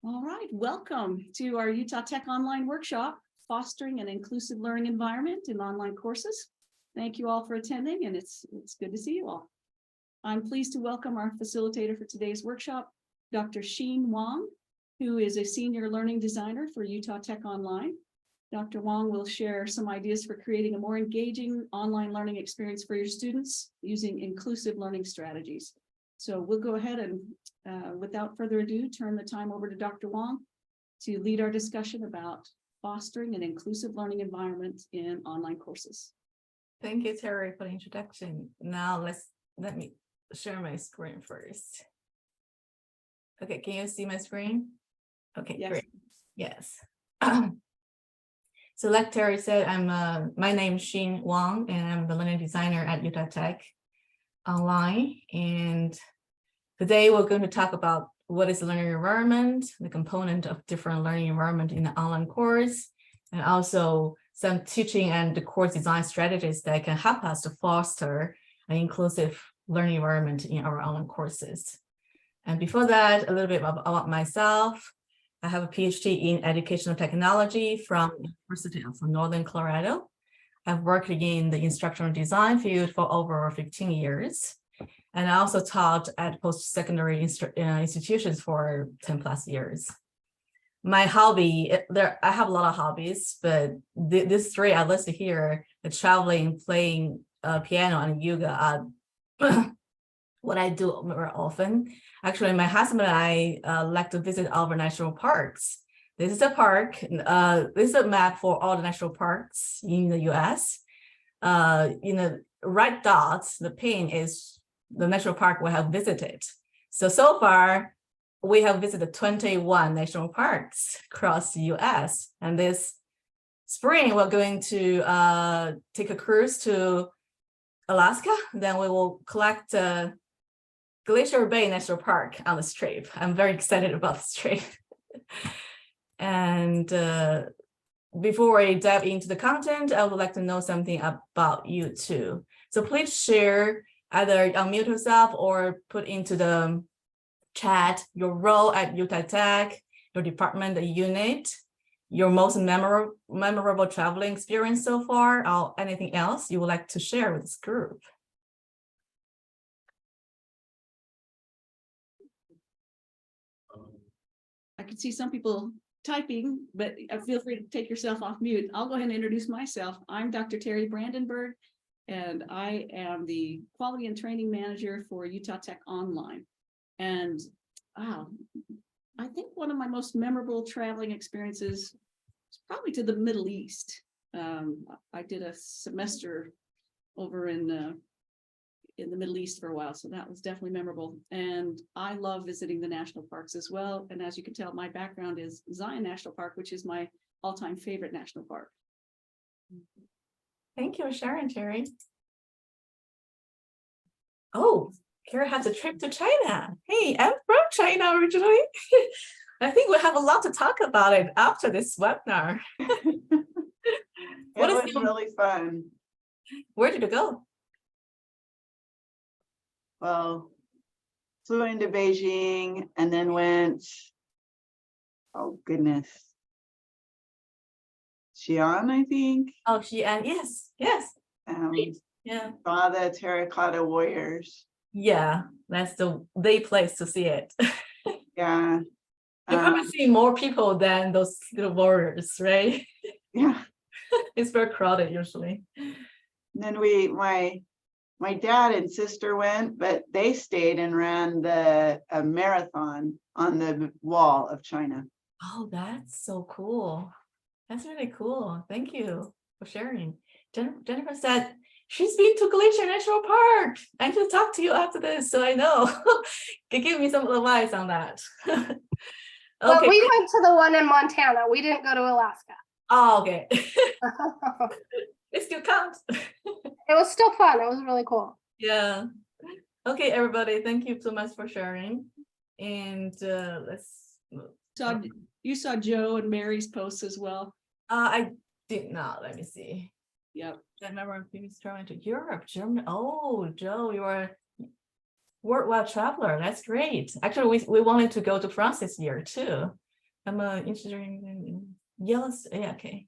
All right, welcome to our Utah Tech Online Workshop, Fostering an Inclusive Learning Environment in Online Courses. Thank you all for attending, and it's good to see you all. I'm pleased to welcome our facilitator for today's workshop, Dr. Xin Wang, who is a senior learning designer for Utah Tech Online. Dr. Wong will share some ideas for creating a more engaging online learning experience for your students using inclusive learning strategies. So we'll go ahead and without further ado, turn the time over to Dr. Wong to lead our discussion about fostering an inclusive learning environment in online courses. Thank you, Terry, for the introduction. Now let me share my screen first. Okay, can you see my screen? Okay, yes. Great. Yes. So like Terry said, my name is Xin Wang, and I'm the learning designer at Utah Tech Online. And today we're going to talk about what is a learning environment, the component of different learning environment in the online course, and also some teaching and the course design strategies that can help us to foster an inclusive learning environment in our online courses. And before that, a little bit about myself. I have a PhD in educational technology from the University of Northern Colorado. I've worked in the instructional design field for over 15 years. And I also taught at post-secondary institutions for 10 plus years. My hobby, I have a lot of hobbies, but these three I listed here, the traveling, playing piano, and yoga are what I do more often. Actually, my husband and I like to visit all the national parks. This is a park. This is a map for all the national parks in the US. Red dots, the pin is the national park we have visited. So far, we have visited 21 national parks across the US. And this spring, we're going to take a cruise to Alaska. Then we will collect Glacier Bay National Park on this trip. I'm very excited about this trip. And before we dive into the content, I would like to know something about you too. So please share, either unmute yourself or put into the chat your role at Utah Tech, your department, the unit, your most memorable traveling experience so far, or anything else you would like to share with this group. I can see some people typing, but feel free to take yourself off mute. I'll go ahead and introduce myself. I'm Dr. Terry Brandenburg, and I am the Quality and Training Manager for Utah Tech Online. And wow, I think one of my most memorable traveling experiences is probably to the Middle East. I did a semester over in the Middle East for a while, so that was definitely memorable. And I love visiting the national parks as well. And as you can tell, my background is Zion National Park, which is my all-time favorite national park. Thank you for sharing, Terry. Oh, Kara has a trip to China. Hey, I'm from China originally. I think we have a lot to talk about it after this webinar. It was really fun. Where did you go? Well, flew into Beijing and then went, oh goodness, Xi'an, I think. Oh, Xi'an, yes. Yeah. Saw the terracotta warriors. Yeah, that's the place to see it. Yeah. You probably see more people than those little warriors, right? Yeah. It's very crowded usually. And then my dad and sister went, but they stayed and ran a marathon on the wall of China. Oh, that's so cool. That's really cool. Thank you for sharing. Jennifer said she's been to Glacier National Park. I need to talk to you after this so I know. Can give me some advice on that. Okay. Well, we went to the one in Montana. We didn't go to Alaska. Oh, okay. It still counts. It was still fun. It was really cool. Yeah. Okay, everybody. Thank you so much for sharing. And let's move. So you saw Joe and Mary's posts as well. I did not. Let me see. Yep. I remember I'm traveling to Europe, Germany. Oh, Joe, you are worldwide traveler. That's great. Actually, we wanted to go to France this year too. I'm interested in yes. Yeah, okay.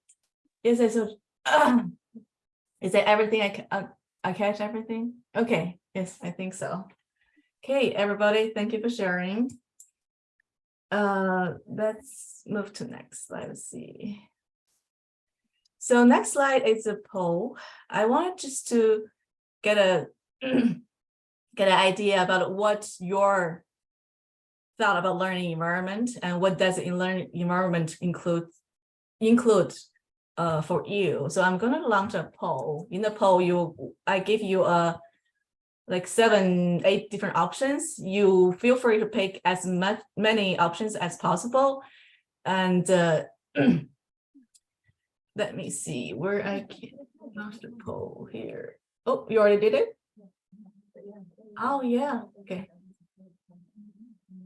Is it so? Is it everything? I catch everything? Okay. Yes, I think so. Okay, everybody, thank you for sharing. Let's move to next slide. Let's see. So next slide is a poll. I wanted just to get a get an idea about what your thought about learning environment and what does the learning environment include for you. So I'm going to launch a poll. In the poll, I give you like 7-8 different options. You feel free to pick as many options as possible. And let me see where I can launch the poll here. Oh, you already did it? Oh yeah, okay.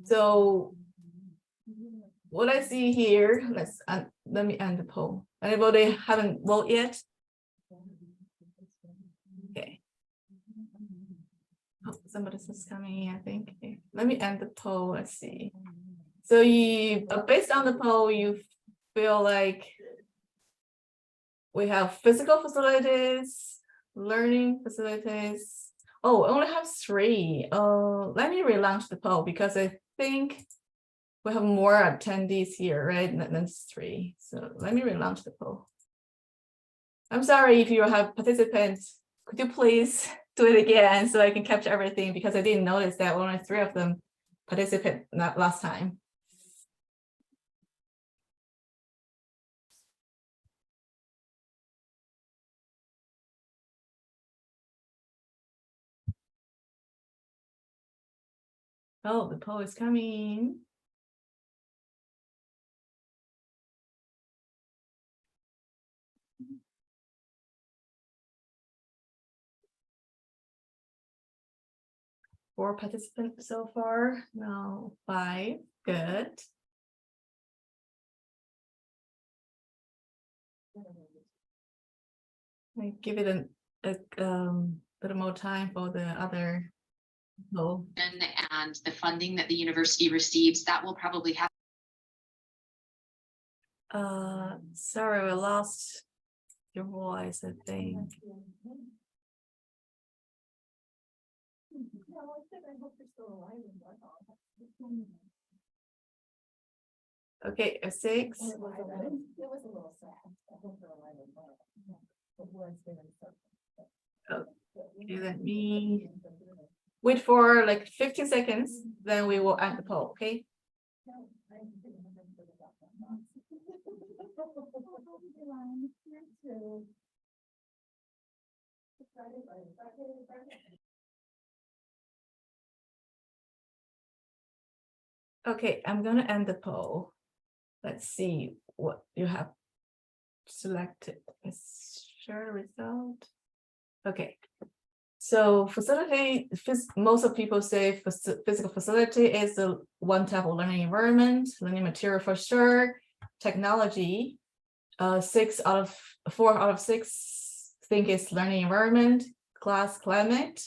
So what I see here, let me end the poll. Anybody haven't voted yet? Okay. Oh, somebody's just coming in, I think. Okay. Let me end the poll. Let's see. So you, based on the poll, you feel like we have physical facilities, learning facilities. Oh, I only have 3. Let me relaunch the poll because I think we have more attendees here, right? Than 3. So let me relaunch the poll. I'm sorry if you have participants. Could you please do it again so I can capture everything, because I didn't notice that only 3 of them participated last time. Oh, the poll is coming. Four participants so far. No, 5. Good. I give it a little more time for the other poll. And the funding that the university receives, that will probably happen. Sorry, we lost your voice, I think. Okay, a 6. Okay, let me wait for like 15 seconds, then we will end the poll, okay? Okay, I'm gonna end the poll. Let's see what you have selected. Let's share the result. Okay, so facility, most of people say physical facility is the one type of learning environment, learning material for sure. Technology, 4 out of 6 think it's learning environment. Class, climate,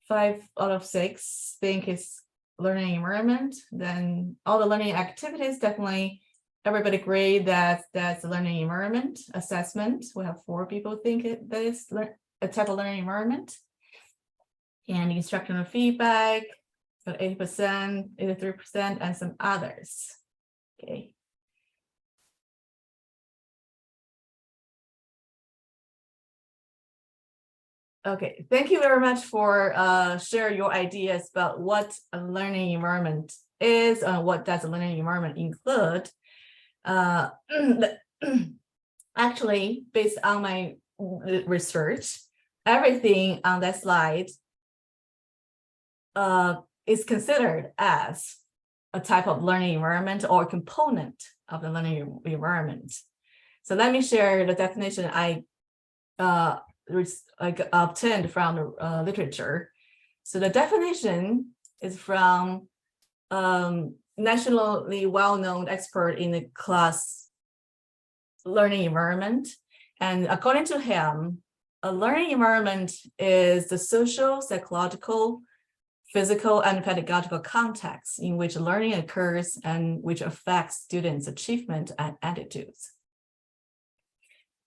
5 out of 6 think it's learning environment. Then all the learning activities, definitely everybody agree that that's a learning environment. Assessment, we have 4 people think that is a type of learning environment. And instructional feedback, about 80%, 83%, and some others. Okay. Okay, thank you very much for sharing your ideas about what a learning environment is and what does a learning environment include. Actually, based on my research, everything on that slide is considered as a type of learning environment or component of the learning environment. So let me share the definition I obtained from the literature. So the definition is from nationally well-known expert in the class learning environment. And according to him, a learning environment is the social, psychological, physical and pedagogical contexts in which learning occurs and which affects students' achievement and attitudes.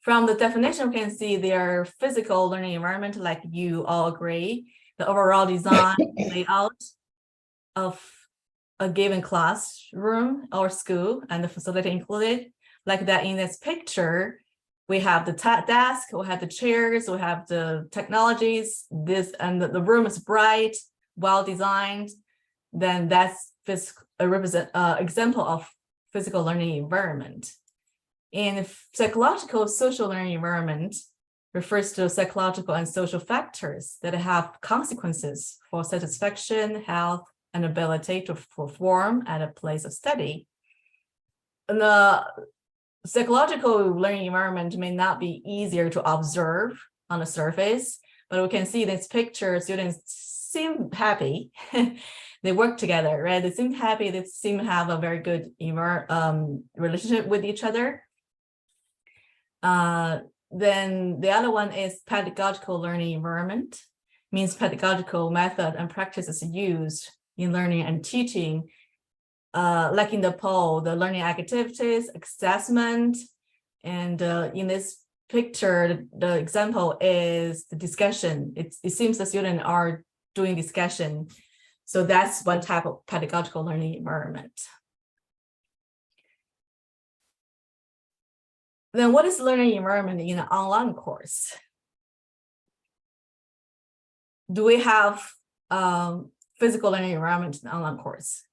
From the definition, we can see their physical learning environment, like you all agree, the overall design layout of a given classroom or school and the facility included, like that in this picture, we have the desk, we have the chairs, we have the technologies, and the room is bright, well designed, then that's a example of physical learning environment. In psychological social learning environment refers to psychological and social factors that have consequences for satisfaction, health, and ability to perform at a place of study. And the psychological learning environment may not be easier to observe on the surface, but we can see this picture, students seem happy. They work together, right? They seem happy, they seem to have a very good relationship with each other. Then the other one is pedagogical learning environment, means pedagogical method and practices used in learning and teaching, like in the poll, the learning activities, assessment, and in this picture, the example is the discussion. It seems the students are doing discussion. So that's one type of pedagogical learning environment. Then what is learning environment in an online course? Do we have physical learning environment in an online course?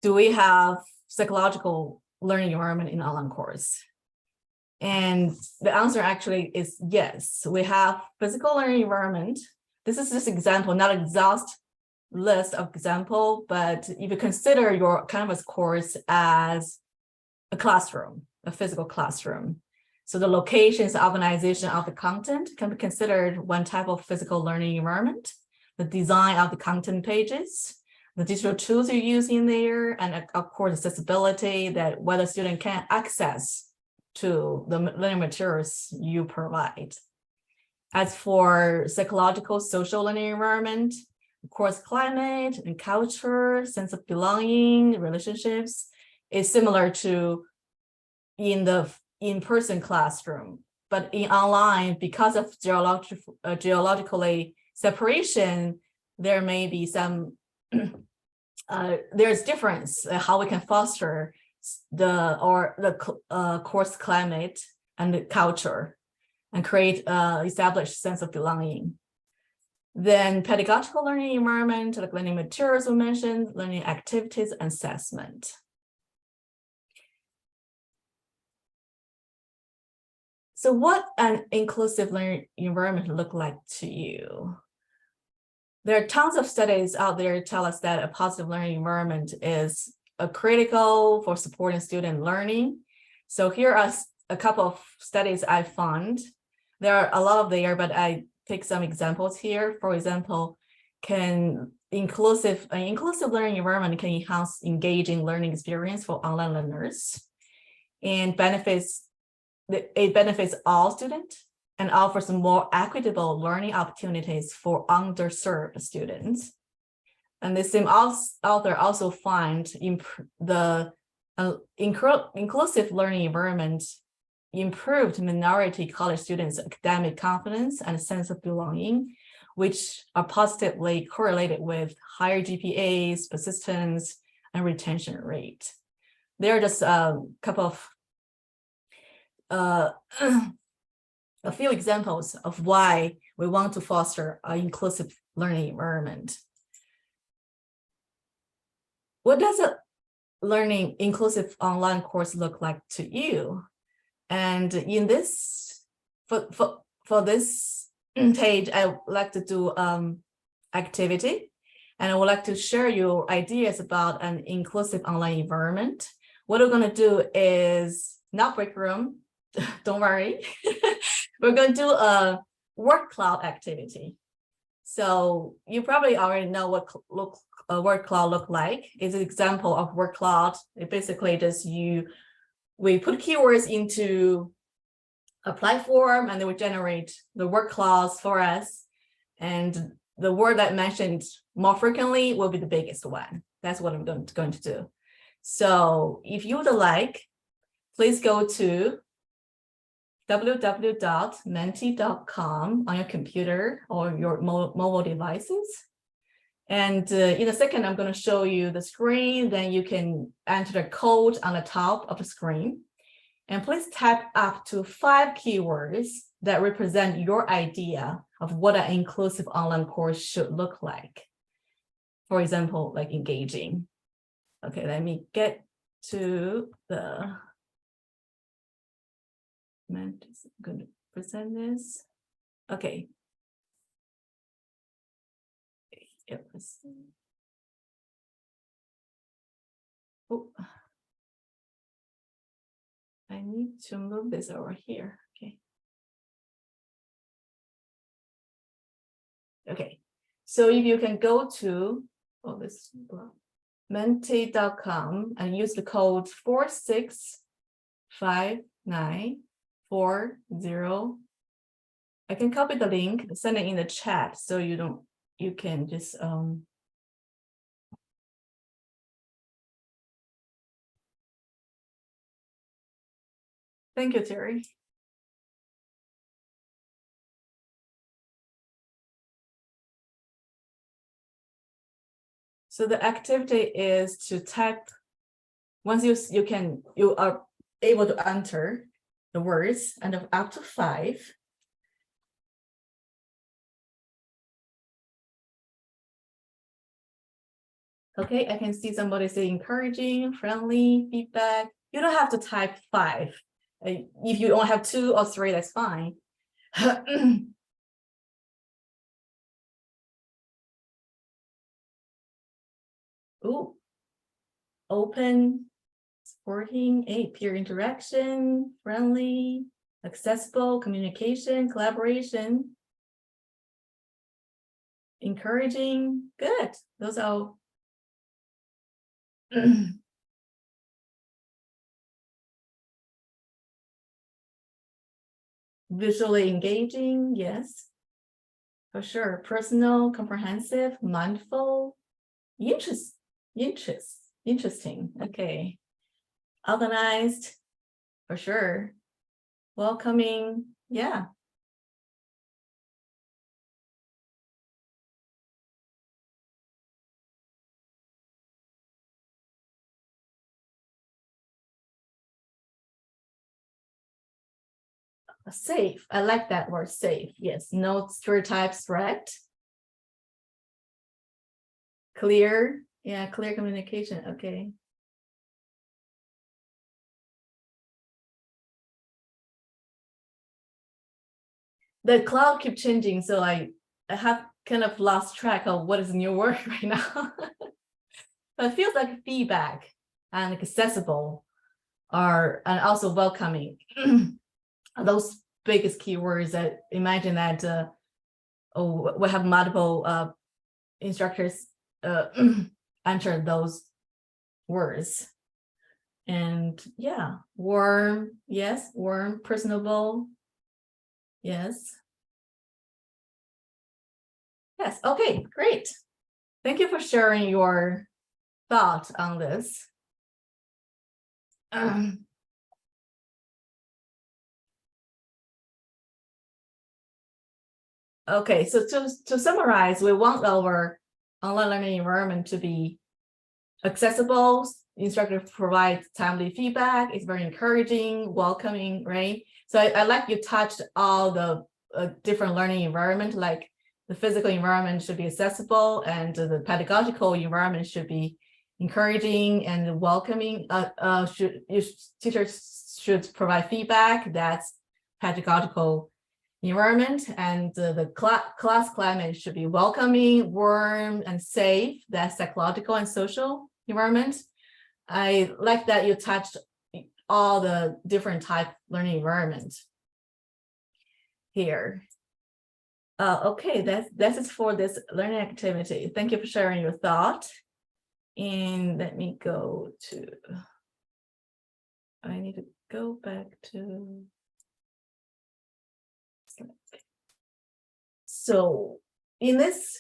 Do we have psychological learning environment in an online course? And the answer actually is yes. We have physical learning environment. This is just example, not exhaust list of example, but if you consider your Canvas course as a classroom, a physical classroom. So the locations, the organization of the content can be considered one type of physical learning environment. The design of the content pages, the digital tools you use in there, and of course, accessibility, that whether student can access to the learning materials you provide. As for psychological social learning environment, course climate and culture, sense of belonging, relationships is similar to in the in-person classroom, but in online, because of geologically separation, there may be some, there's difference how we can foster the course climate and the culture and create established sense of belonging. Then pedagogical learning environment, like learning materials we mentioned, learning activities, and assessment. So what an inclusive learning environment look like to you? There are tons of studies out there that tell us that a positive learning environment is critical for supporting student learning. So here are a couple of studies I found. There are a lot of there, but I pick some examples here. For example, an inclusive learning environment can enhance engaging learning experience for online learners and it benefits all students and offers more equitable learning opportunities for underserved students. And the same author also finds the inclusive learning environment improved minority college students' academic confidence and sense of belonging, which are positively correlated with higher GPAs, persistence, and retention rate. There are just a couple of a few examples of why we want to foster an inclusive learning environment. What does a learning inclusive online course look like to you? And in this, for this page, I would like to do activity, and I would like to share your ideas about an inclusive online environment. What we're going to do is not break room. Don't worry. We're going to do a word cloud activity. So you probably already know what a word cloud look like. It's an example of word cloud. It basically just we put keywords into a platform and they will generate the word clouds for us. And the word that mentioned more frequently will be the biggest one. That's what I'm going to do. So if you would like, please go to www.menti.com on your computer or your mobile devices. And in a second, I'm going to show you the screen. Then you can enter the code on the top of the screen. And please type up to 5 keywords that represent your idea of what an inclusive online course should look like. For example, like engaging. Okay, let me get to the, I'm going to present this. Okay. Yep. Oh. I need to move this over here. Okay. Okay. So if you can go to menti.com and use the code 465940. I can copy the link, send it in the chat so you can just thank you, Terry. So the activity is to type, once you are able to enter the words and up to 5. Okay, I can see somebody say encouraging, friendly, feedback. You don't have to type 5. If you only have 2 or 3, that's fine. Ooh, open, supporting, peer interaction, friendly, accessible, communication, collaboration, encouraging. Good. Those are visually engaging. Yes, for sure. Personal, comprehensive, mindful, interesting. Okay. Organized, for sure. Welcoming. Yeah. Safe. I like that word, safe. Yes. No stereotypes, right? Clear. Yeah, clear communication. Okay. The cloud keep changing, so I have kind of lost track of what is the new word right now. But it feels like feedback and accessible are, and also welcoming. Those biggest keywords that imagine that we have multiple instructors enter those words. And yeah, warm, yes, warm, personable, yes. Yes, okay, great. Thank you for sharing your thought on this. Okay, so to summarize, we want our online learning environment to be accessible. Instructors provide timely feedback. It's very encouraging, welcoming, right? So I like you touched all the different learning environment, like the physical environment should be accessible and the pedagogical environment should be encouraging and welcoming. Teachers should provide feedback. That's pedagogical environment, and the class climate should be welcoming, warm, and safe. That's psychological and social environment. I like that you touched all the different type learning environment here. Okay, that's it for this learning activity. Thank you for sharing your thought. And let me go to, I need to go back to, so in this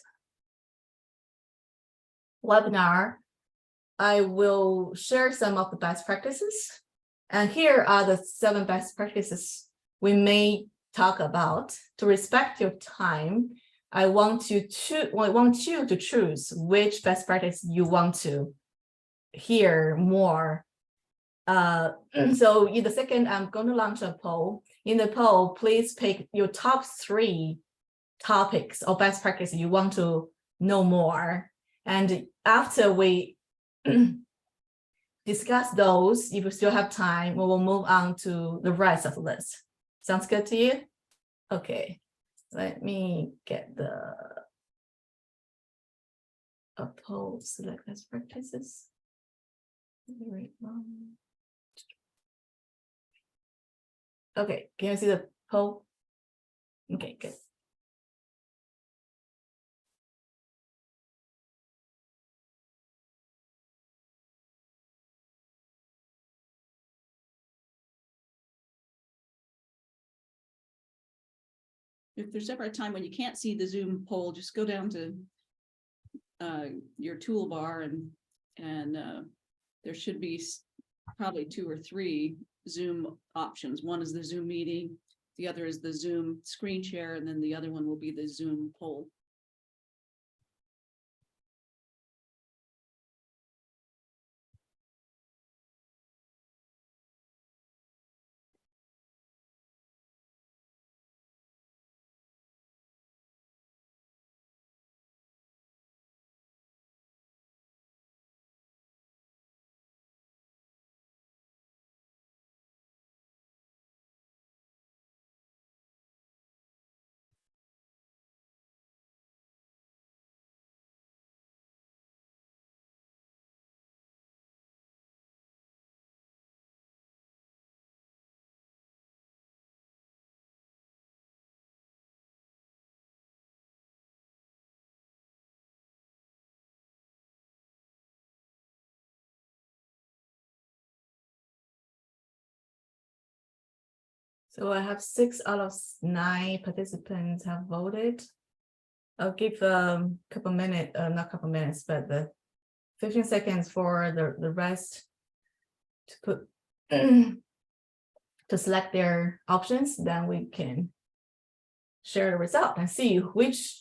webinar, I will share some of the best practices. And here are the 7 best practices we may talk about. To respect your time, I want you to choose which best practice you want to hear more. So in the second, I'm going to launch a poll. In the poll, please pick your top 3 topics or best practice you want to know more. And after we discuss those, if we still have time, we will move on to the rest of the list. Sounds good to you? Okay, let me get the poll, select best practices. Okay, can you see the poll? Okay, good. If there's ever a time when you can't see the Zoom poll, just go down to your toolbar and there should be probably 2 or 3 Zoom options. One is the Zoom meeting, the other is the Zoom screen share, and then the other one will be the Zoom poll. So I have 6 out of 9 participants have voted. I'll give a couple minutes, not couple minutes, but the 15 seconds for the rest to put to select their options. Then we can share the result and see which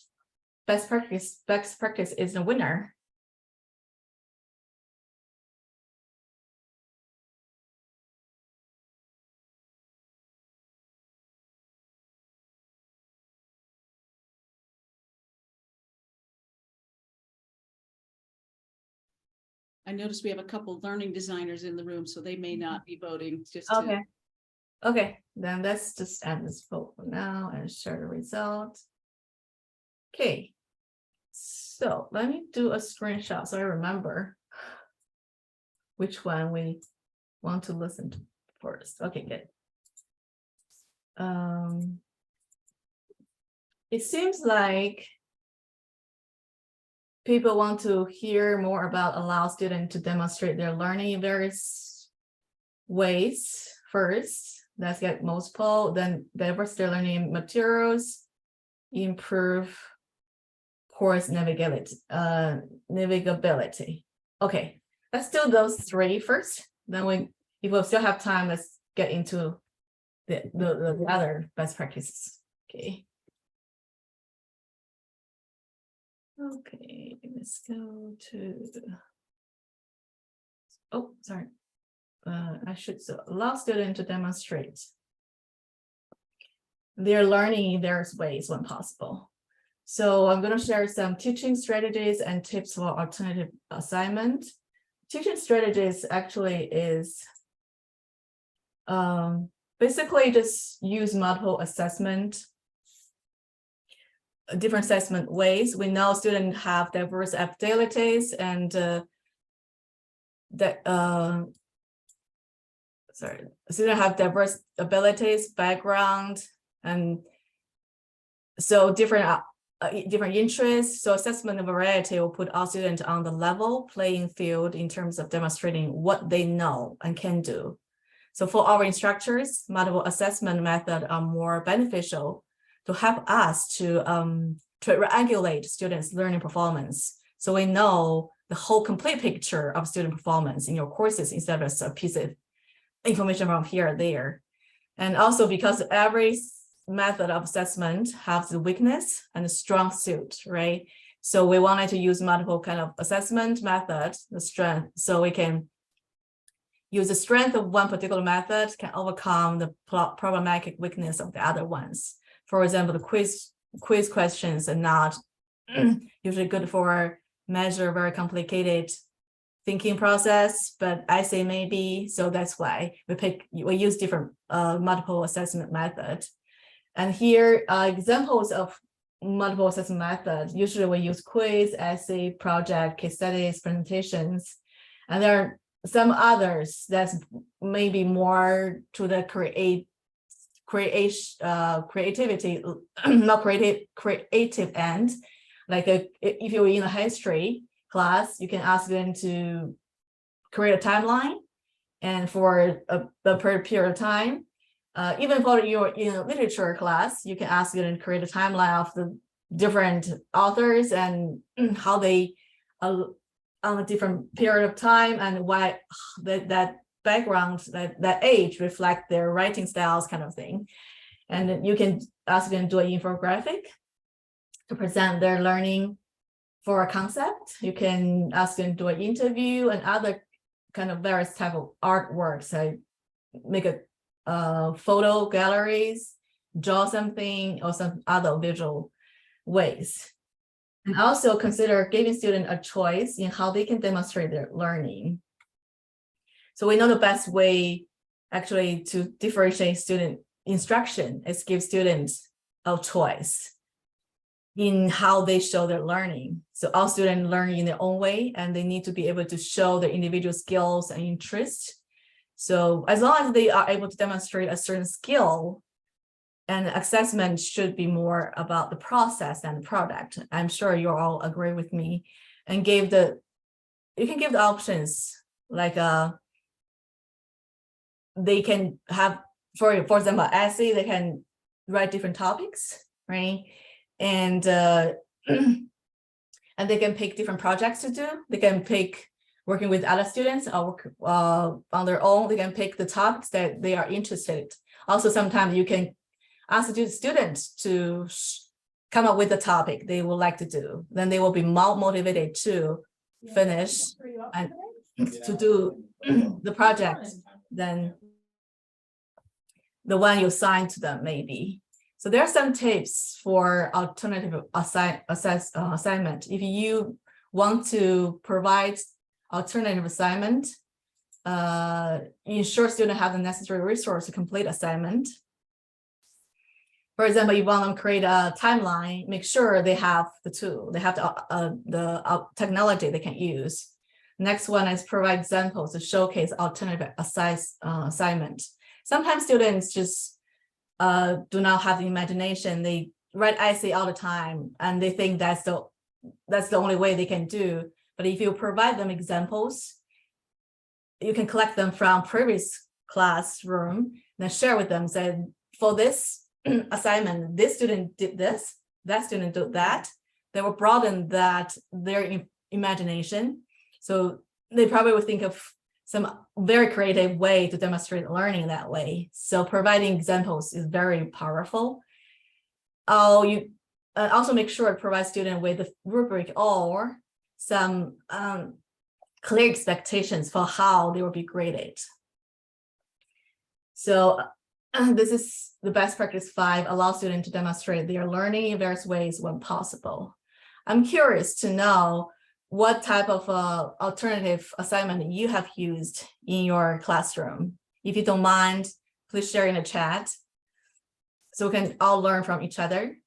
best practice is the winner. I noticed we have a couple learning designers in the room, so they may not be voting. Just Okay. Okay, then let's just end this vote for now and share the result. Okay, so let me do a screenshot so I remember which one we want to listen to first. Okay, good. It seems like people want to hear more about allow students to demonstrate their learning in various ways first. Let's get most poll, then diverse their learning materials, improve course navigability. Okay, let's do those 3 first. Then if we still have time, let's get into the other best practices. Okay. Okay, let's go to, oh, sorry. I should allow students to demonstrate their learning in various ways when possible. So I'm going to share some teaching strategies and tips for alternative assignment. Teaching strategies actually is basically just use multiple assessment, different assessment ways. We know students have diverse abilities and students have diverse abilities, background, and so different interests. So assessment variety will put all students on the level playing field in terms of demonstrating what they know and can do. So for our instructors, multiple assessment methods are more beneficial to help us to regulate students' learning performance. So we know the whole complete picture of student performance in your courses instead of just a piece of information from here or there. And also because every method of assessment has a weakness and a strong suit, right? So we wanted to use multiple kind of assessment methods, the strength, so we can use the strength of one particular method can overcome the problematic weakness of the other ones. For example, the quiz questions are not usually good for measure very complicated thinking process, but I say maybe, so that's why we use different multiple assessment methods. And here are examples of multiple assessment methods. Usually we use quiz, essay, project, case studies, presentations, and there are some others that's maybe more to the creativity, not creative end. Like if you're in a history class, you can ask them to create a timeline, and for a period of time. Even for your in a literature class, you can ask them to create a timeline of the different authors and how they on a different period of time and why that background, that age reflect their writing styles kind of thing. And then you can ask them to do an infographic to present their learning for a concept. You can ask them to do an interview and other kind of various type of artworks. So make a photo galleries, draw something, or some other visual ways. And also consider giving students a choice in how they can demonstrate their learning. So we know the best way actually to differentiate student instruction is give students a choice in how they show their learning. So all students learn in their own way, and they need to be able to show their individual skills and interests. So as long as they are able to demonstrate a certain skill, and assessment should be more about the process than the product. I'm sure you all agree with me. And you can give the options like they can have, for example, essay, they can write different topics, right? And and they can pick different projects to do. They can pick working with other students or on their own. They can pick the topics that they are interested in. Also, sometimes you can ask the students to come up with a topic they would like to do. Then they will be more motivated to finish and to do the project than the one you assign to them maybe. So there are some tips for alternative assignment. If you want to provide alternative assignment, ensure students have the necessary resource to complete assignment. For example, you want them to create a timeline, make sure they have the tool, they have the technology they can use. Next one is provide examples to showcase alternative assignment. Sometimes students just do not have the imagination. They write essay all the time, and they think that's the only way they can do. But if you provide them examples, you can collect them from previous classroom, then share with them, say, for this assignment, this student did this, that student did that. They will broaden their imagination. So they probably will think of some very creative way to demonstrate learning that way. So providing examples is very powerful. You also make sure to provide students with a rubric or some clear expectations for how they will be graded. So this is the best practice 5, allow students to demonstrate their learning in various ways when possible. I'm curious to know what type of alternative assignment you have used in your classroom. If you don't mind, please share in the chat so we can all learn from each other.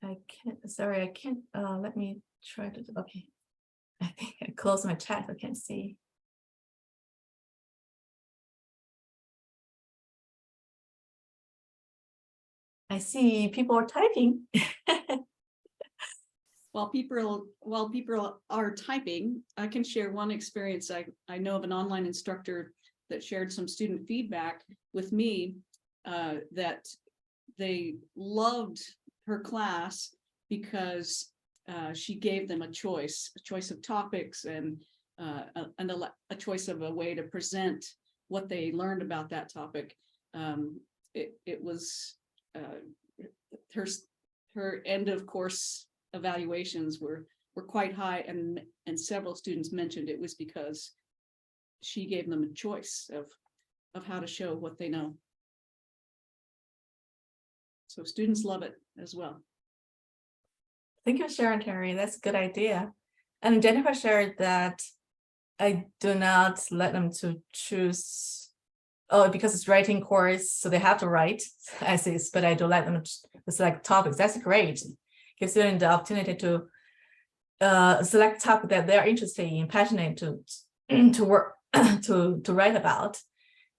I can't, let me try to, okay. I think I closed my chat, I can't see. I see people are typing. while people are typing, I can share one experience. I know of an online instructor that shared some student feedback with me that they loved her class because she gave them a choice of topics and a choice of a way to present what they learned about that topic. It was her end of course evaluations were quite high, and several students mentioned it was because she gave them a choice of how to show what they know. So students love it as well. Thank you for sharing, Terry. That's a good idea. And Jennifer shared that I do not let them to choose, because it's writing course, so they have to write essays, but I do let them to select topics. That's great. Gives students the opportunity to select topic that they're interested in, passionate to work to write about,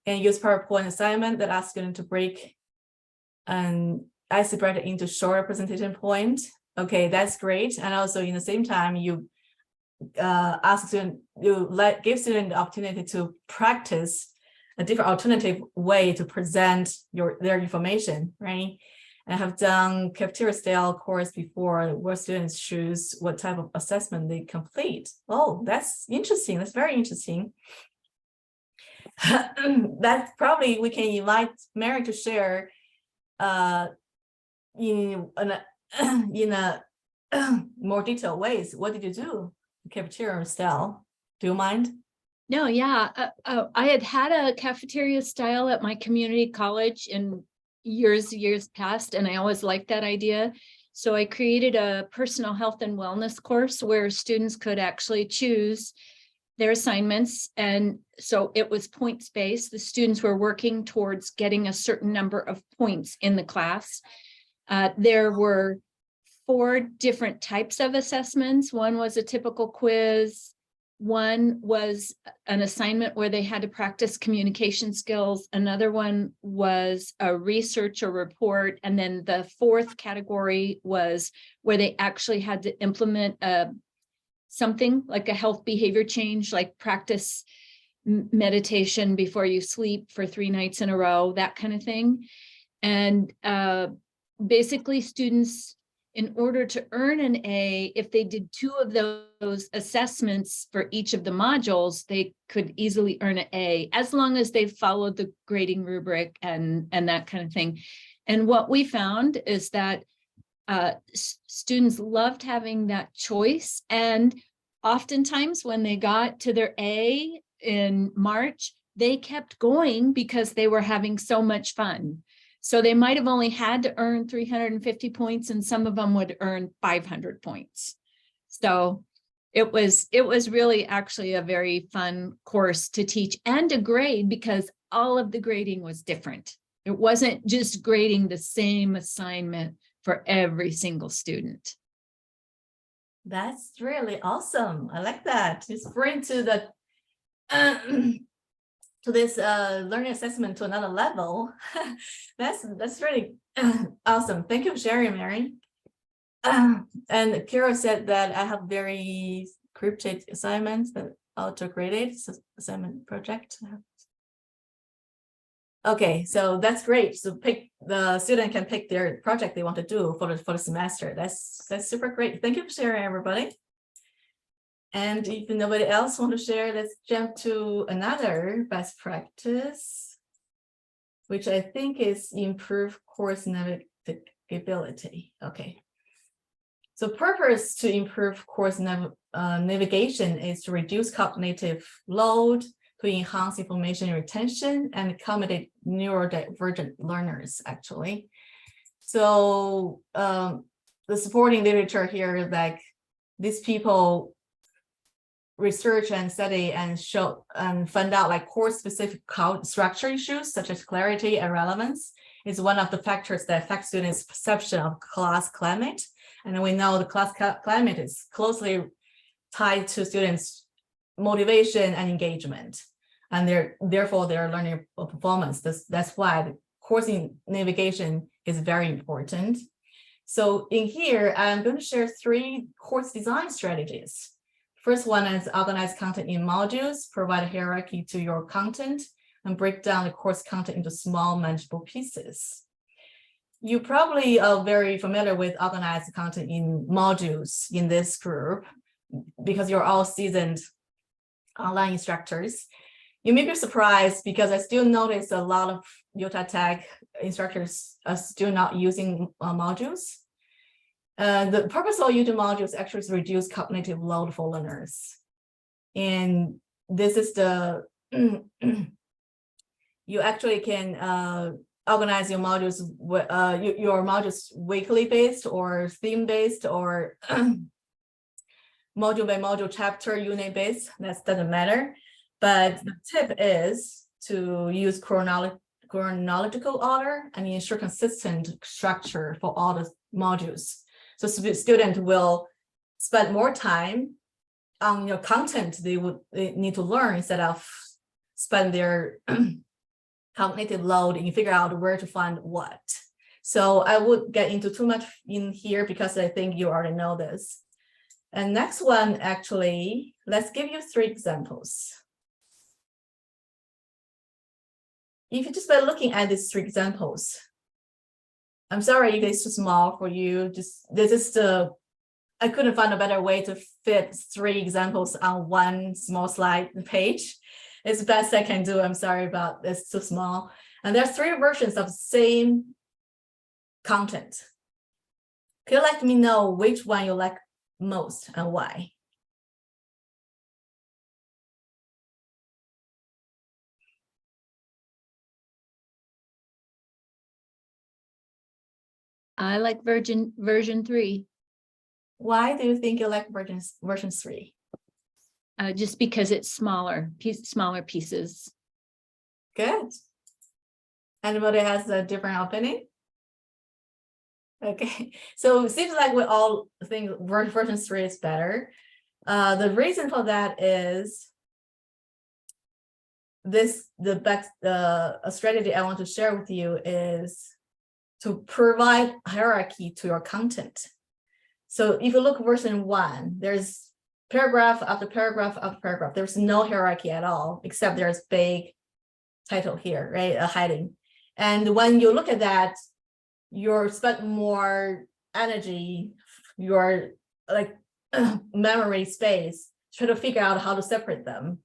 and use PowerPoint assignment that asks students to break and essay break into shorter presentation point. Okay, that's great. And also in the same time, you ask student, give student the opportunity to practice a different alternative way to present their information, right? I have done cafeteria style course before where students choose what type of assessment they complete. Oh, that's interesting. That's very interesting. That probably we can invite Mary to share in a more detailed ways. What did you do? Cafeteria style. Do you mind? No, yeah. I had a cafeteria style at my community college in years past, and I always liked that idea. So I created a personal health and wellness course where students could actually choose their assignments. And so it was points-based. The students were working towards getting a certain number of points in the class. There were 4 different types of assessments. One was a typical quiz. One was an assignment where they had to practice communication skills. Another one was a research or report. And then the 4th category was where they actually had to implement something like a health behavior change, like practice meditation before you sleep for 3 nights in a row, that kind of thing. And basically students, in order to earn an A, if they did 2 of those assessments for each of the modules, they could easily earn an A, as long as they followed the grading rubric and that kind of thing. And what we found is that students loved having that choice. And oftentimes when they got to their A in March, they kept going because they were having so much fun. So they might have only had to earn 350 points, and some of them would earn 500 points. So it was really actually a very fun course to teach and to grade, because all of the grading was different. It wasn't just grading the same assignment for every single student. That's really awesome. I like that. It's bring to the to this learning assessment to another level. That's really awesome. Thank you for sharing, Mary. And Kira said that I have very cryptic assignments that auto-graded assignment project. Okay, so that's great. So the student can pick their project they want to do for the semester. That's super great. Thank you for sharing, everybody. And if nobody else want to share, let's jump to another best practice, which I think is improve course navigability. Okay. So purpose to improve course navigation is to reduce cognitive load, to enhance information retention, and accommodate neurodivergent learners, actually. So the supporting literature here, like these people research and study and show and find out like course specific structure issues such as clarity and relevance is one of the factors that affect students' perception of class climate. And we know the class climate is closely tied to students' motivation and engagement, and therefore their learning performance. That's why the course navigation is very important. So in here, I'm going to share 3 course design strategies. First one is organize content in modules, provide a hierarchy to your content, and break down the course content into small manageable pieces. You probably are very familiar with organized content in modules in this group because you're all seasoned online instructors. You may be surprised because I still notice a lot of Utah Tech instructors are still not using modules. The purpose of using modules actually is to reduce cognitive load for learners. And this is the, you actually can organize your modules, your modules weekly based or theme based or module by module, chapter, unit based. That doesn't matter. But the tip is to use chronological order and ensure consistent structure for all the modules. So students will spend more time on your content they need to learn instead of spend their cognitive load and figure out where to find what. So I would get into too much in here because I think you already know this. And next one, actually, let's give you 3 examples. If you just by looking at these 3 examples, I'm sorry if it's too small for you. This is I couldn't find a better way to fit 3 examples on one small slide page. It's the best I can do. I'm sorry about this, too small. And there's 3 versions of the same content. Could you let me know which one you like most and why? I like version 3, Why do you think you like version 3? just because it's smaller pieces. Good. Anybody has a different opinion? Okay, so it seems like we all think version 3 is better. The reason for that is a strategy I want to share with you is to provide hierarchy to your content. So if you look at version 1, there's paragraph after paragraph after paragraph. There's no hierarchy at all, except there's big title here, right? A heading. And when you look at that, you're spent more energy, your like memory space, try to figure out how to separate them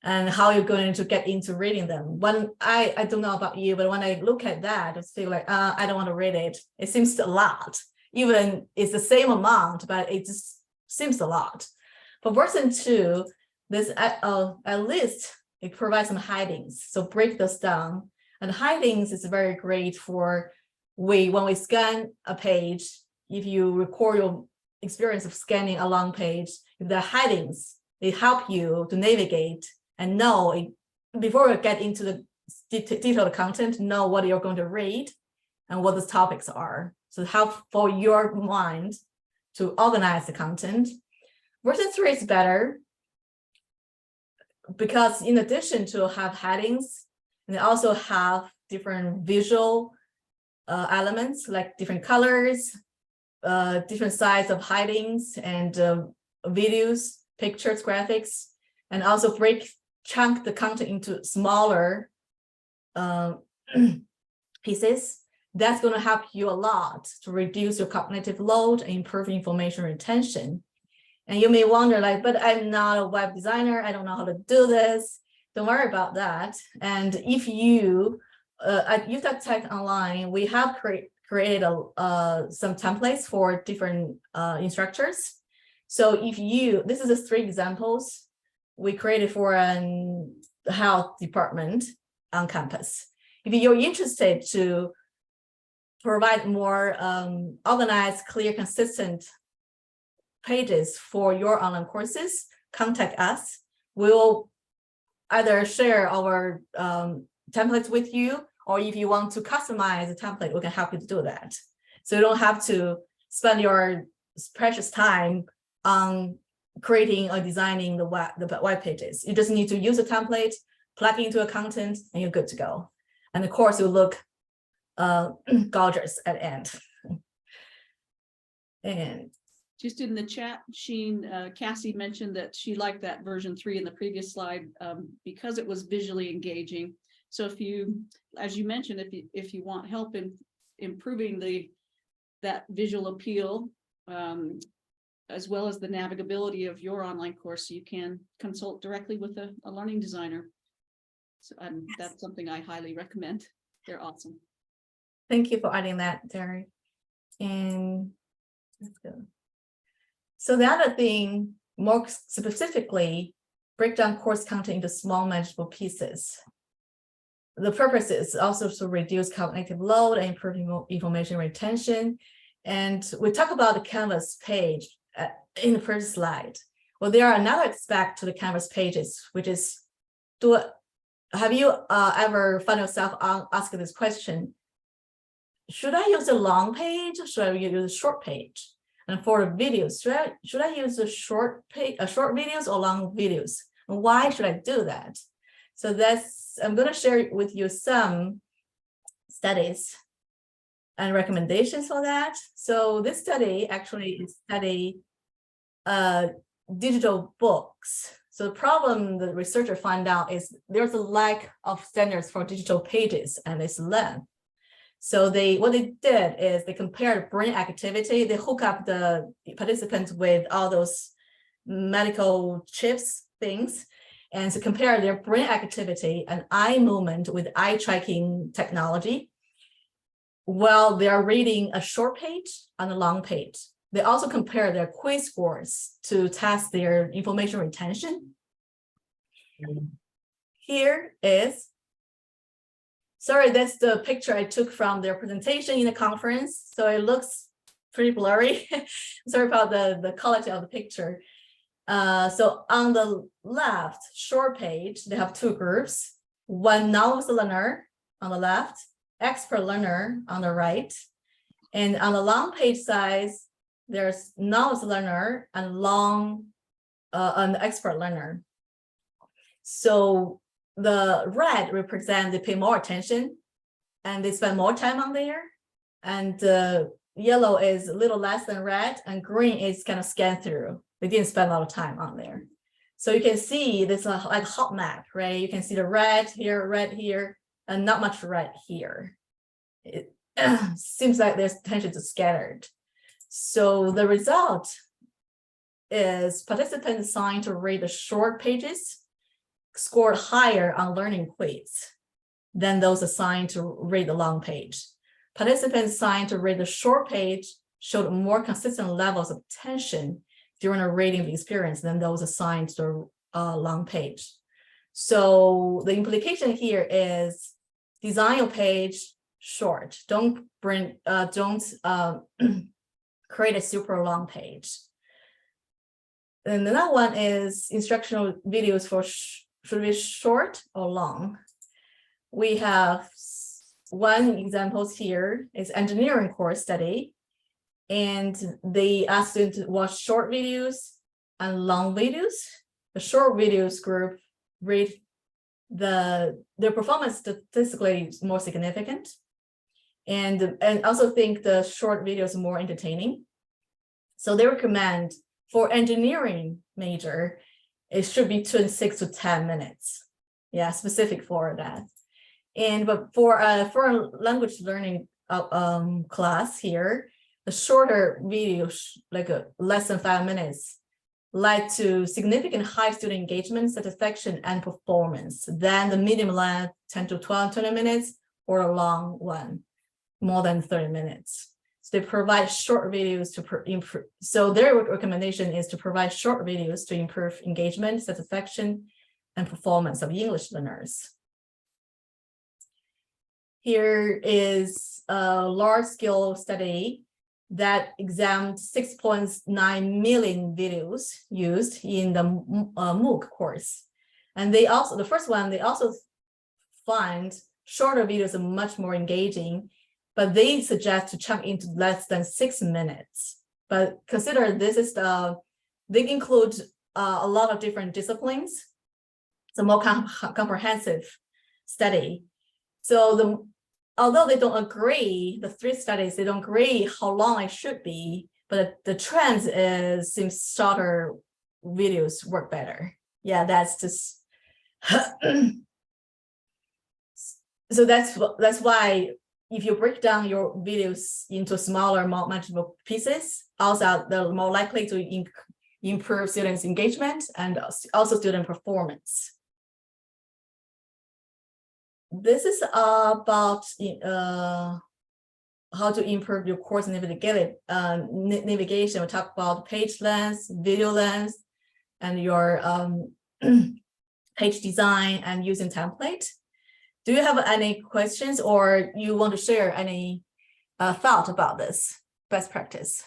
and how you're going to get into reading them. When I don't know about you, but when I look at that, I feel like I don't want to read it. It seems a lot. Even it's the same amount, but it just seems a lot. For version 2, this at least it provides some headings. So break those down. And headings is very great for when we scan a page. If you record your experience of scanning a long page, if the headings, they help you to navigate and know before you get into the detailed content, know what you're going to read and what the topics are. So help for your mind to organize the content. Version 3 is better because in addition to have headings, they also have different visual elements like different colors, different size of headings and videos, pictures, graphics, and also chunk the content into smaller pieces. That's going to help you a lot to reduce your cognitive load and improve information retention. And you may wonder, like, but I'm not a web designer. I don't know how to do this. Don't worry about that. And if you, at Utah Tech Online, we have created some templates for different instructors. So if this is the 3 examples we created for an health department on campus. If you're interested to provide more organized, clear, consistent pages for your online courses, contact us. We'll either share our templates with you, or if you want to customize the template, we can help you to do that. So you don't have to spend your precious time on creating or designing the web pages. You just need to use a template, plug into a content, and you're good to go. And of course, you look gorgeous at the end. And Just in the chat, Cassie mentioned that she liked that version 3 in the previous slide because it was visually engaging. So if you, as you mentioned, if you want help in improving that visual appeal, as well as the navigability of your online course, you can consult directly with a learning designer. So that's something I highly recommend. They're awesome. thank you for adding that, Terry. And let's go. So the other thing, more specifically, break down course content into small manageable pieces. The purpose is also to reduce cognitive load and improve information retention. And we talk about the Canvas page in the first slide. Well, there are another aspect to the Canvas pages, which is, have you ever found yourself asking this question? Should I use a long page or should I use a short page? And for the videos, should I use a short videos or long videos? And why should I do that? So I'm going to share with you some studies and recommendations for that. So this study actually is digital books. So the problem the researcher found out is there's a lack of standards for digital pages and its length. So what they did is they compared brain activity. They hook up the participants with all those medical chips things, and to compare their brain activity and eye movement with eye tracking technology while they are reading a short page and a long page. They also compare their quiz scores to test their information retention. Here is, sorry, that's the picture I took from their presentation in the conference. So it looks pretty blurry. Sorry about the quality of the picture. So on the left short page, they have two groups, one novice learner on the left, expert learner on the right. And on the long page size, there's novice learner and an expert learner. So the red represent they pay more attention and they spend more time on there. And yellow is a little less than red, and green is kind of scanned through. They didn't spend a lot of time on there. So you can see this like hot map, right? You can see the red here, and not much red here. It seems like there's attention to scattered. So the result is participants assigned to read the short pages scored higher on learning quiz than those assigned to read the long page. Participants assigned to read the short page showed more consistent levels of attention during a reading experience than those assigned to the long page. So the implication here is design your page short. Don't create a super long page. And another one is instructional videos for should be short or long. We have one example here is engineering course study, and they asked them to watch short videos and long videos. The short videos group rate their performance statistically is more significant, and also think the short videos are more entertaining. So they recommend for engineering major, it should be 6 to 10 minutes. Yeah, specific for that. But for a language learning class here, the shorter videos, like less than 5 minutes, led to significant high student engagement, satisfaction, and performance than the medium length 10 to 20 minutes or a long one, more than 30 minutes. So they provide short videos to improve. So their recommendation is to provide short videos to improve engagement, satisfaction, and performance of English learners. Here is a large-scale study that examined 6.9 million videos used in the MOOC course. And they also, the first one, they also find shorter videos are much more engaging, but they suggest to chunk into less than 6 minutes. But consider this is they include a lot of different disciplines. It's a more comprehensive study. So although they don't agree, the three studies, they don't agree how long it should be, but the trend is seems shorter videos work better. Yeah, that's just so that's why if you break down your videos into smaller, more manageable pieces, also they're more likely to improve students' engagement and also student performance. This is about how to improve your course navigation. We talk about page length, video length, and your page design and using template. Do you have any questions or you want to share any thought about this best practice?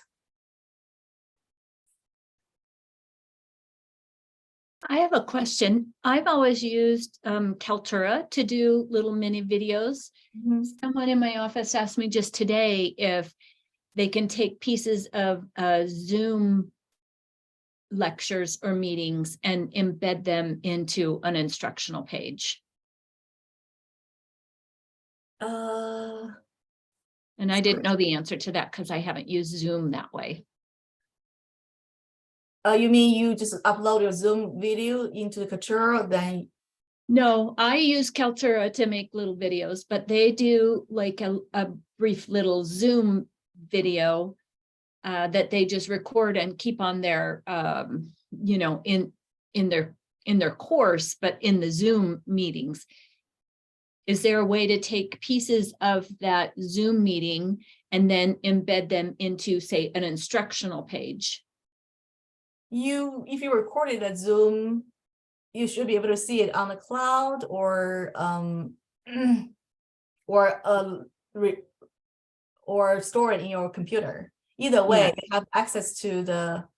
I have a question. I've always used Kaltura to do little mini videos. Someone in my office asked me just today if they can take pieces of Zoom lectures or meetings and embed them into an instructional page. And I didn't know the answer to that because I haven't used Zoom that way. You mean you just upload your Zoom video into the Kaltura, then? No, I use Kaltura to make little videos, but they do like a brief little Zoom video that they just record and keep on their, you know, in their course, but in the Zoom meetings. Is there a way to take pieces of that Zoom meeting and then embed them into, say, an instructional page? If you recorded a Zoom, you should be able to see it on the cloud or store it in your computer. Either way, they have access to the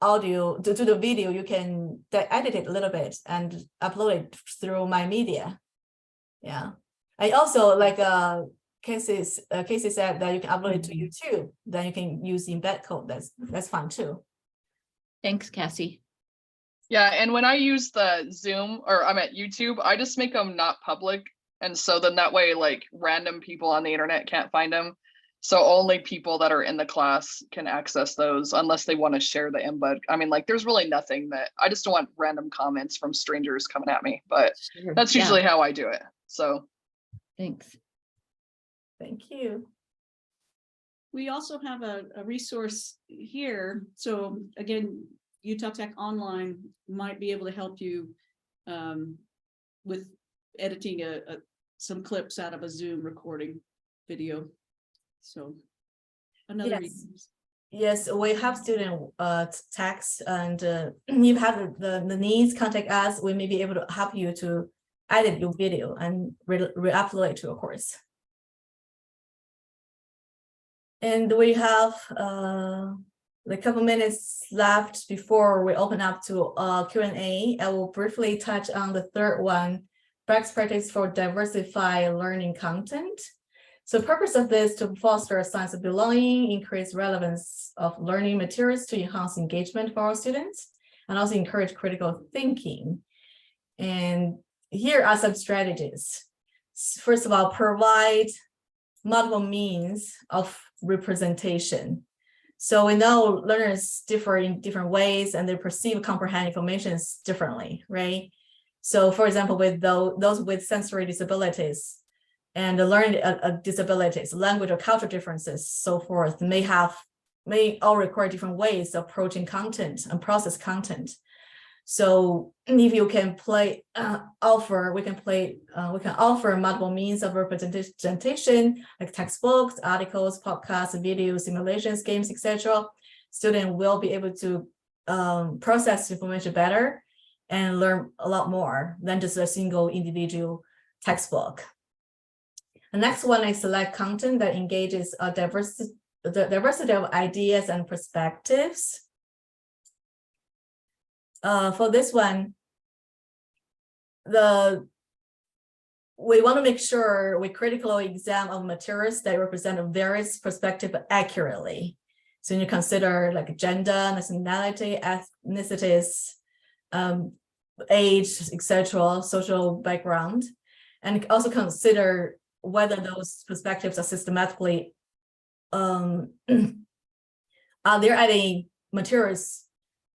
audio, to the video. You can edit it a little bit and upload it through My Media. Yeah, I also like Casey said that you can upload it to YouTube. Then you can use embed code. That's fine too. Thanks, Cassie. Yeah, and when I use the Zoom or I'm at YouTube, I just make them not public. And so then that way, like random people on the internet can't find them. So only people that are in the class can access those unless they want to share the embed. I mean, like there's really nothing that I just don't want random comments from strangers coming at me, but Sure. that's usually how I do it. So Thanks. Thank you. We also have a resource here. So again, Utah Tech Online might be able to help you with editing some clips out of a Zoom recording video. So another resource. Yes, we have student tax, and if you have the needs, contact us. We may be able to help you to edit your video and re-upload it to your course. And we have a couple minutes left before we open up to Q&A. I will briefly touch on the third one, best practice for diversify learning content. So the purpose of this is to foster a sense of belonging, increase relevance of learning materials to enhance engagement for our students, and also encourage critical thinking. And here are some strategies. First of all, provide multiple means of representation. So we know learners differ in different ways and they perceive comprehend information differently, right? So for example, with those with sensory disabilities and the learning disabilities, language or cultural differences, so forth, may all require different ways of approaching content and process content. So if you can we can offer multiple means of representation, like textbooks, articles, podcasts, videos, simulations, games, etc. Students will be able to process information better and learn a lot more than just a single individual textbook. The next one is select content that engages the diversity of ideas and perspectives. For this one, we want to make sure we critically examine materials that represent various perspectives accurately. So you consider like gender, nationality, ethnicities, age, etc., social background, and also consider whether those perspectives are systematically are there any materials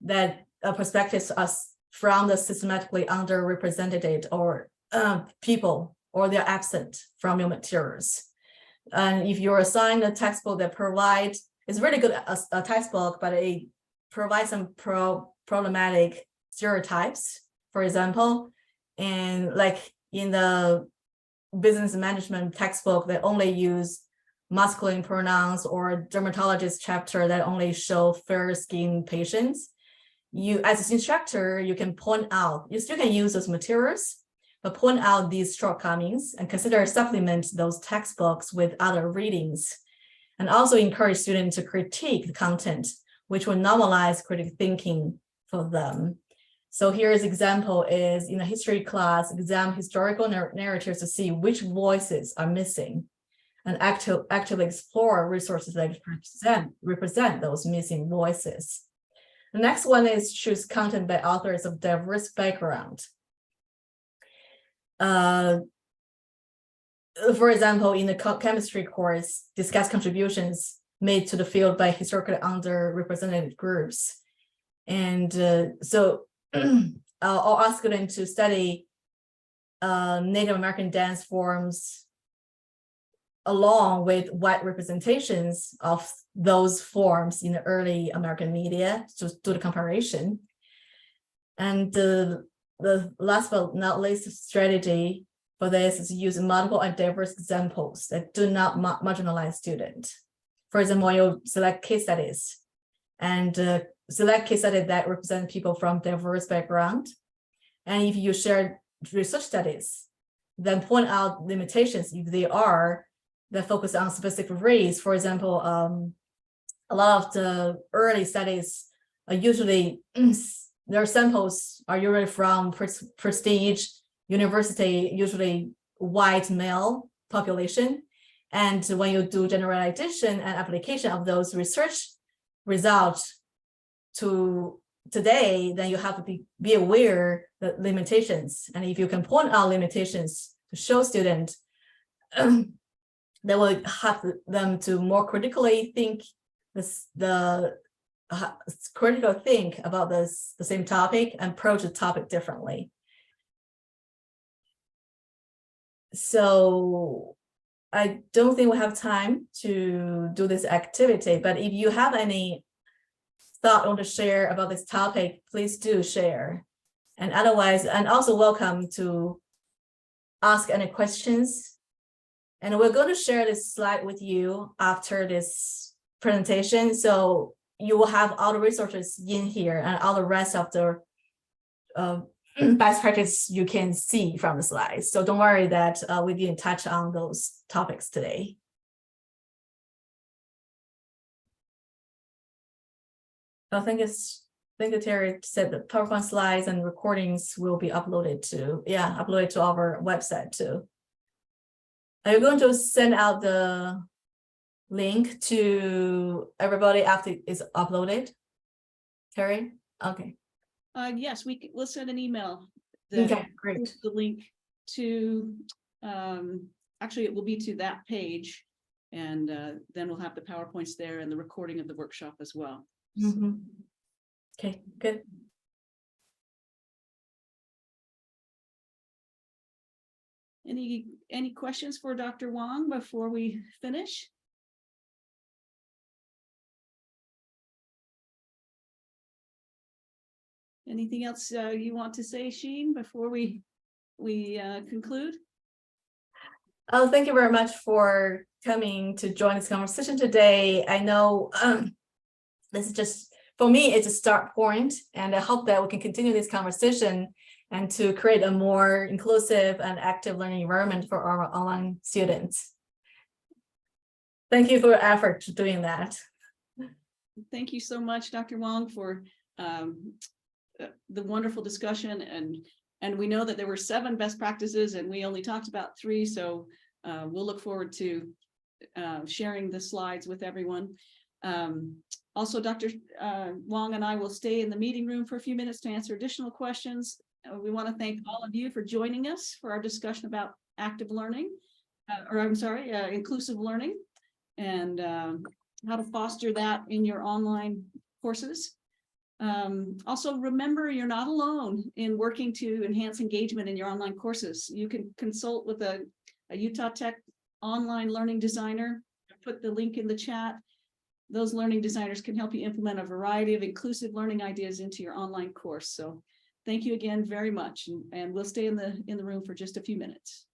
that perspectives us from the systematically underrepresented or people, or they're absent from your materials? And if you're assigned a textbook that provides, it's really good a textbook, but it provides some problematic stereotypes, for example, and like in the business management textbook that only use masculine pronouns, or dermatologist chapter that only show fair-skinned patients, you as an instructor, you can point out, you still can use those materials, but point out these shortcomings and consider supplement those textbooks with other readings, and also encourage students to critique the content, which will normalize critical thinking for them. So here's example is in a history class, examine historical narratives to see which voices are missing, and actively explore resources that represent those missing voices. The next one is choose content by authors of diverse background. For example, in the chemistry course, discuss contributions made to the field by historically underrepresented groups. And so I'll ask students to study Native American dance forms along with white representations of those forms in the early American media to do the comparison. And the last but not least strategy for this is use multiple and diverse examples that do not marginalize students. For example, you select case studies and select case studies that represent people from diverse background. And if you share research studies, then point out limitations if they are, that focus on specific race. For example, a lot of the early studies are usually, their samples are usually from prestige university, usually white male population. And when you do generalization and application of those research results to today, then you have to be aware the limitations. And if you can point out limitations to show students, that will help them to more critically think critical think about the same topic and approach the topic differently. So I don't think we have time to do this activity, but if you have any thought on to share about this topic, please do share. And otherwise, and also welcome to ask any questions. And we're going to share this slide with you after this presentation. So you will have all the resources in here and all the rest of the best practice you can see from the slides. So don't worry that we didn't touch on those topics today. I think Terry said the PowerPoint slides and recordings will be uploaded to our website too. Are you going to send out the link to everybody after it's uploaded, Terry? Okay. Yes, we'll send an email. Okay, great. The link to, actually it will be to that page, and then we'll have the PowerPoints there and the recording of the workshop as well. Mm-hmm. Okay, good. Any questions for Dr. Wong before we finish? Anything else you want to say, Xin, before we conclude? Oh, thank you very much for coming to join this conversation today. I know this is just, for me, it's a start point, and I hope that we can continue this conversation and to create a more inclusive and active learning environment for our online students. Thank you for your effort to doing that. Thank you so much, Dr. Wong, for the wonderful discussion. And we know that there were 7 best practices and we only talked about 3. So we'll look forward to sharing the slides with everyone. Also, Dr. Wong and I will stay in the meeting room for a few minutes to answer additional questions. We want to thank all of you for joining us for our discussion about active learning, inclusive learning. And how to foster that in your online courses. Also, remember, you're not alone in working to enhance engagement in your online courses. You can consult with a Utah Tech online learning designer. Put the link in the chat. Those learning designers can help you implement a variety of inclusive learning ideas into your online course. So thank you again very much. And we'll stay in the room for just a few minutes.